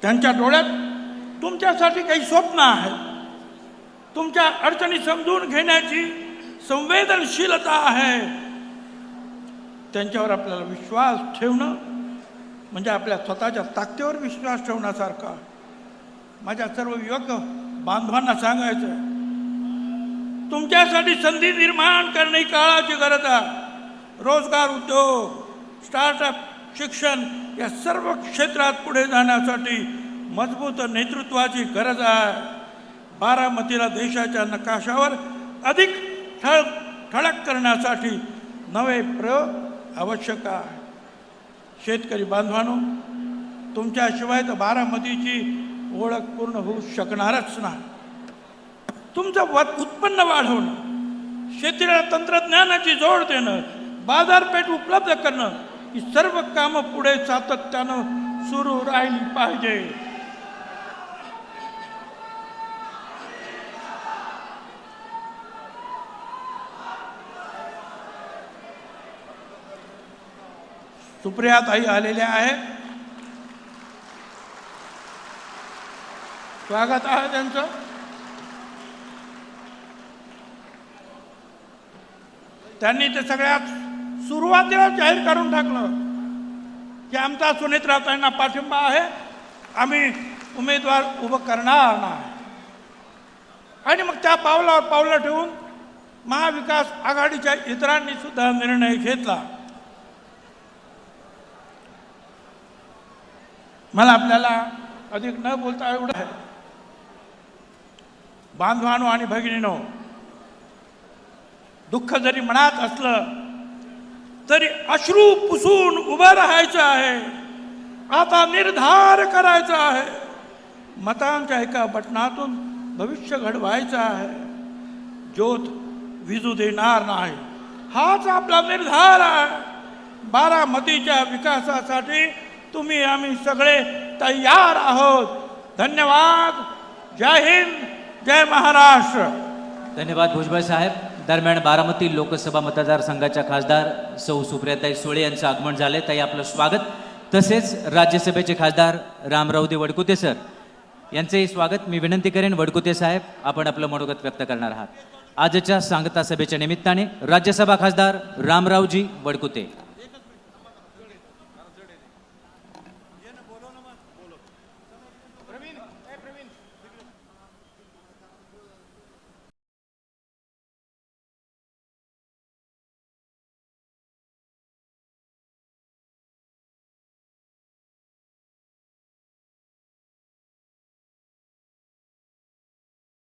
त्यांच्या डोळ्यात तुमच्यासाठी काही स्वप्न आहेत, तुमच्या अडचणी समजून घेण्याची संवेदनशीलता आहे. त्यांच्यावर आपल्याला विश्वास ठेवणं म्हणजे आपल्या स्वतःच्या ताकदीवर विश्वास ठेवण्यासारखा. माझ्या सर्व युवक बांधवांना सांगायचं आहे, तुमच्यासाठी संधी निर्माण करणे काळाची गरज आहे. रोजगार, उद्योग, स्टार्टअप, शिक्षण या सर्व क्षेत्रात पुढे जाण्यासाठी मजबूत नेतृत्वाची गरज आहे. बारामतीला देशाच्या नकाशावर अधिक ठळक करण्यासाठी नवे प्रयोग आवश्यक आहे. शेतकरी बांधवांनो, तुमच्याशिवाय तर बारामतीची ओळख पूर्ण होऊ शकणारच नाही. तुमचं उत्पन्न वाढवणं, शेतीला तंत्रज्ञानाची जोड देणं, बाजारपेठ उपलब्ध करणं ही सर्व कामं पुढे सातत्यानं सुरू राहिली पाहिजे. सुप्रियाताई आलेल्या आहेत, स्वागत आहे त्यांचं. त्यांनी ते सगळ्यात सुरुवातीला जाहीर करून टाकलं की आमचा सुनेत्राताईंना पाठिंबा आहे, आम्ही उमेदवार उभं करणार नाही. आणि मग त्या पावलावर पावलं ठेवून महाविकास आघाडीच्या इतरांनी सुद्धा निर्णय घेतला. मला आपल्याला अधिक न बोलता एवढं आहे, बांधवांनो आणि भगिनीनो, दुःख जरी मनात असलं तरी अश्रू पुसून उभं राहायचं आहे. आता निर्धार करायचा आहे. मतांच्या एका बटनातून भविष्य घडवायचं आहे. ज्योत विजू देणार नाही, हाच आपला निर्धार आहे. बारामतीच्या विकासासाठी तुम्ही आम्ही सगळे तयार आहोत. धन्यवाद. जय हिंद, जय महाराष्ट्र. धन्यवाद भुजबळ साहेब. दरम्यान बारामती लोकसभा मतदारसंघाच्या खासदार सौ सुप्रियाताई सुळे यांचं आगमन झाले. ताई, आपलं स्वागत. तसेच राज्यसभेचे खासदार रामरावजी वडकुते सर यांचेही स्वागत. मी विनंती करेन, वडकुते साहेब, आपण आपलं मनोगत व्यक्त करणार आहात. आजच्या सांगता सभेच्या निमित्ताने राज्यसभा खासदार रामरावजी वडकुते.